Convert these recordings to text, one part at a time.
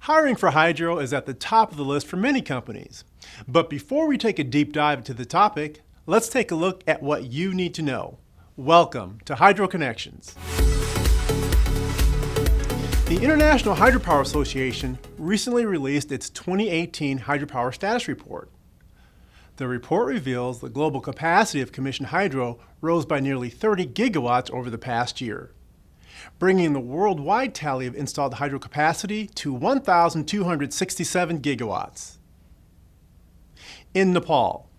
Hiring for hydro is at the top of the list for many companies. But before we take a deep dive into the topic, let's take a look at what you need to know. Welcome to Hydro Connections. The International Hydropower Association recently released its 2018 hydropower status report. The report reveals the global capacity of commissioned hydro rose by nearly 30 gigawatts over the past year, bringing the worldwide tally of installed hydro capacity to 1,267 gigawatts. In Nepal,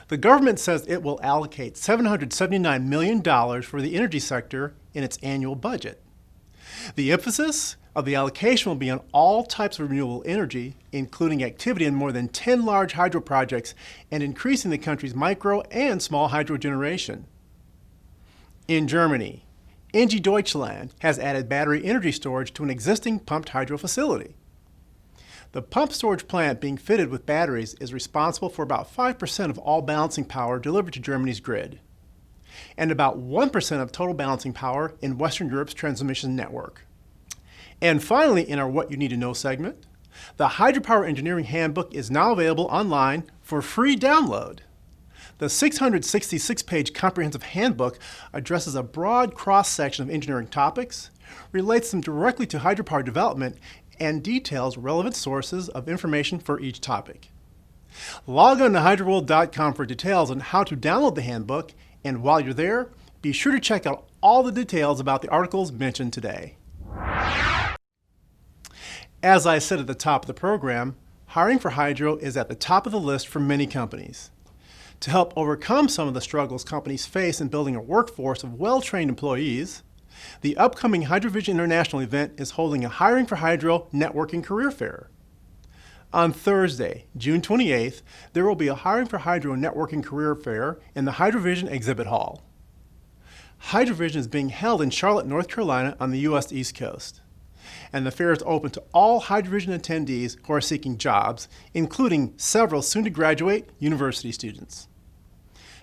the government says it will allocate $779 million for the energy sector in its annual budget. The emphasis of the allocation will be on all types of renewable energy, including activity in more than 10 large hydro projects and increasing the country's micro and small hydro generation. In Germany, ENGIE Deutschland has added battery energy storage to an existing pumped hydro facility. The pump storage plant being fitted with batteries is responsible for about 5% of all balancing power delivered to Germany's grid, and about 1% of total balancing power in Western Europe's transmission network. And finally, in our What You Need to Know segment, the Hydropower Engineering Handbook is now available online for free download. The 666-page comprehensive handbook addresses a broad cross-section of engineering topics, relates them directly to hydropower development, and details relevant sources of information for each topic. Log on to hydroworld.com for details on how to download the handbook, and while you're there, be sure to check out all the details about the articles mentioned today. As I said at the top of the program, hiring for hydro is at the top of the list for many companies. To help overcome some of the struggles companies face in building a workforce of well-trained employees, the upcoming HydroVision International event is holding a Hiring for Hydro networking career fair. On Thursday, June 28th, there will be a Hiring for Hydro networking career fair in the HydroVision exhibit hall. HydroVision is being held in Charlotte, North Carolina on the U.S. East Coast, and the fair is open to all HydroVision attendees who are seeking jobs, including several soon-to-graduate university students.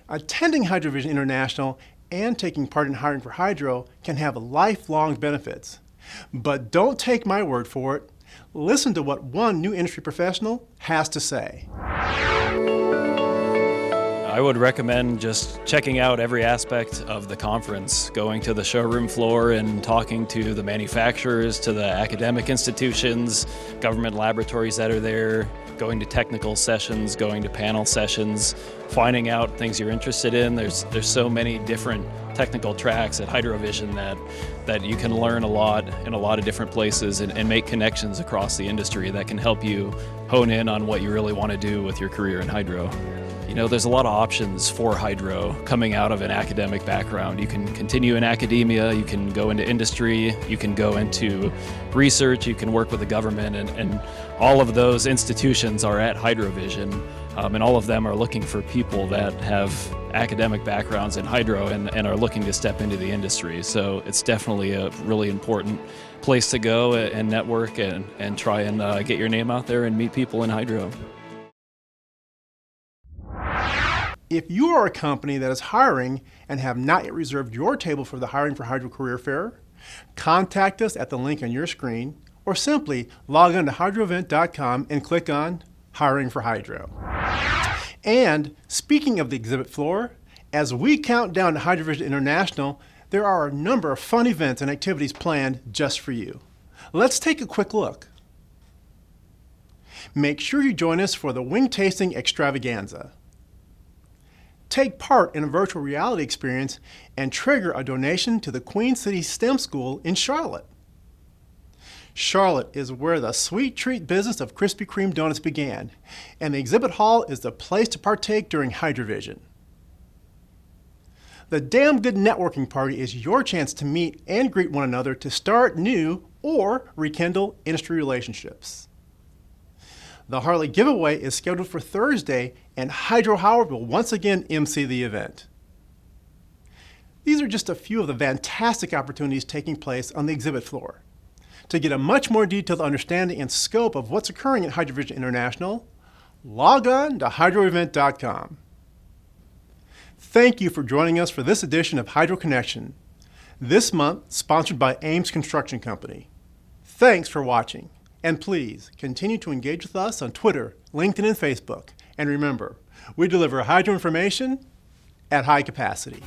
Attending HydroVision International and taking part in Hiring for Hydro can have lifelong benefits. But don't take my word for it. Listen to what one new industry professional has to say. I would recommend just checking out every aspect of the conference, going to the showroom floor and talking to the manufacturers, to the academic institutions, government laboratories that are there, going to technical sessions, going to panel sessions, finding out things you're interested in. There's so many different technical tracks at HydroVision that you can learn a lot in a lot of different places and make connections across the industry that can help you hone in on what you really want to do with your career in hydro. You know, there's a lot of options for hydro coming out of an academic background. You can continue in academia, you can go into industry, you can go into research, you can work with the government, and all of those institutions are at HydroVision, and all of them are looking for people that have academic backgrounds in hydro and are looking to step into the industry. So it's definitely a really important place to go and network and try and get your name out there and meet people in hydro. If you are a company that is hiring and have not yet reserved your table for the Hiring for Hydro Career Fair, contact us at the link on your screen, or simply log on to hydroevent.com and click on Hiring for Hydro. And speaking of the exhibit floor, as we count down to HydroVision International, there are a number of fun events and activities planned just for you. Let's take a quick look. Make sure you join us for the Wing Tasting Extravaganza. Take part in a virtual reality experience and trigger a donation to the Queen City STEM School in Charlotte. Charlotte is where the sweet treat business of Krispy Kreme donuts began, and the exhibit hall is the place to partake during HydroVision. The Damn Good Networking Party is your chance to meet and greet one another to start new or rekindle industry relationships. The Harley giveaway is scheduled for Thursday, and Hydro Howard will once again MC the event. These are just a few of the fantastic opportunities taking place on the exhibit floor. To get a much more detailed understanding and scope of what's occurring at HydroVision International, log on to hydroevent.com. Thank you for joining us for this edition of Hydro Connection, this month sponsored by Ames Construction Company. Thanks for watching, And please continue to engage with us on Twitter, LinkedIn, and Facebook. And remember, we deliver hydro information at high capacity.